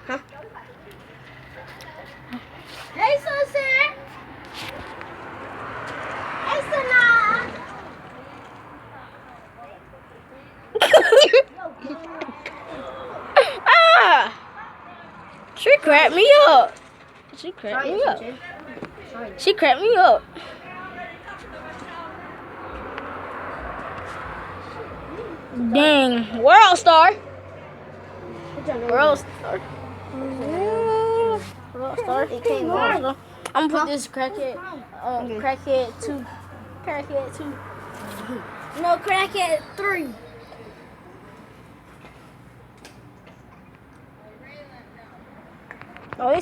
Huh? Hey, sister. Hey, Sana. Ah! She cracked me up. She cracked me up. She cracked me up. Dang. World star. World star. World star. I'm gonna put this crackhead 2. Crackhead 2. No, crackhead 3.